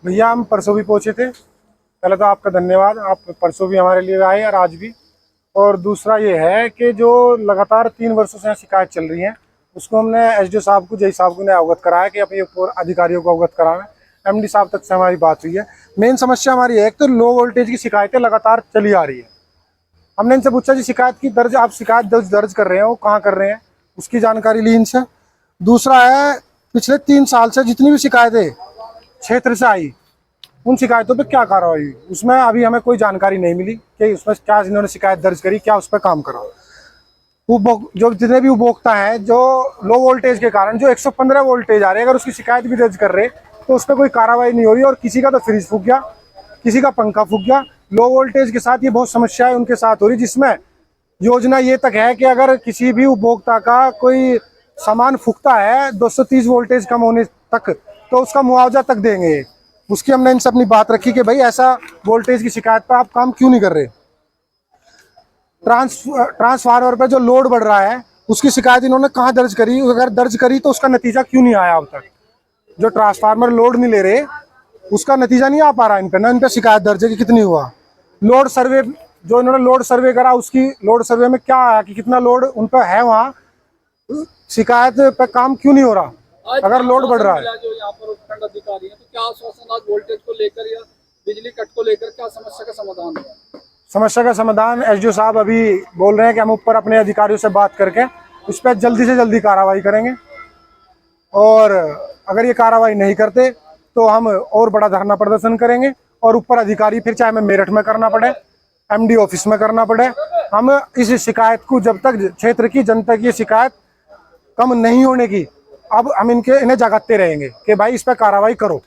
भैया हम परसों भी पहुंचे थे। पहले तो आपका धन्यवाद, आप परसों भी हमारे लिए आए और आज भी। और दूसरा ये है कि जो लगातार 3 वर्षों से यहाँ शिकायत चल रही है, उसको हमने एसडीओ साहब को, जय साहब को ने अवगत कराया कि अपने अधिकारियों को अवगत कराना। एमडी साहब तक से हमारी बात हुई है। मेन समस्या हमारी है, एक तो लो वोल्टेज की शिकायतें लगातार चली आ रही है। हमने इनसे पूछा जी शिकायत की दर्ज, आप शिकायत दर्ज कर रहे हैं वो कहाँ कर रहे हैं, उसकी जानकारी ली इनसे। दूसरा है, पिछले 3 साल से जितनी भी शिकायतें क्षेत्र से आई, उन शिकायतों पे क्या कार्रवाई हुई, उसमें अभी हमें कोई जानकारी नहीं मिली कि उसमें क्या इन्होंने शिकायत दर्ज करी, क्या उस पर काम करा। जो जितने भी उपभोक्ता हैं जो लो वोल्टेज के कारण जो 115 वोल्टेज आ रहे हैं, अगर उसकी शिकायत भी दर्ज कर रहे तो उस पर कोई कार्रवाई नहीं हो रही। और किसी का तो फ्रिज फूक गया, किसी का पंखा फूक गया। लो वोल्टेज के साथ ये बहुत समस्याएं उनके साथ हो रही, जिसमें योजना ये तक है कि अगर किसी भी उपभोक्ता का कोई सामान फूकता है 230 वोल्टेज कम होने तक, तो उसका मुआवजा तक देंगे। उसकी हमने इनसे अपनी बात रखी कि भाई ऐसा वोल्टेज की शिकायत पर आप काम क्यों नहीं कर रहे। ट्रांसफार्मर पर जो लोड बढ़ रहा है उसकी शिकायत इन्होंने कहाँ दर्ज करी, अगर दर्ज करी तो उसका नतीजा क्यों नहीं आया अब तक। जो ट्रांसफार्मर लोड नहीं ले रहे उसका नतीजा नहीं आ पा रहा इन पर, ना इन पर शिकायत दर्ज है कि कितनी हुआ। लोड सर्वे, जो इन्होंने लोड सर्वे करा, उसकी लोड सर्वे में क्या आया कि कितना लोड उन पर है, वहाँ शिकायत पे काम क्यों नहीं हो रहा अगर लोड बढ़ रहा है। जो यहाँ पर उपखंड अधिकारी हैं, तो क्या आश्वासन आज वोल्टेज को लेकर या बिजली कट को लेकर क्या समस्या का समाधान है? समस्या का समाधान एसडीओ साहब अभी बोल रहे हैं कि हम ऊपर अपने अधिकारियों से बात करके उस पर जल्दी से जल्दी कार्रवाई करेंगे। और अगर ये कार्रवाई नहीं करते तो हम और बड़ा धरना प्रदर्शन करेंगे। और ऊपर अधिकारी, फिर चाहे हमें मेरठ में करना पड़े, एमडी ऑफिस में करना पड़े, हम इस शिकायत को, जब तक क्षेत्र की जनता की शिकायत कम नहीं होने की, अब हम इन्हें जगाते रहेंगे कि भाई इस पर कार्रवाई करो।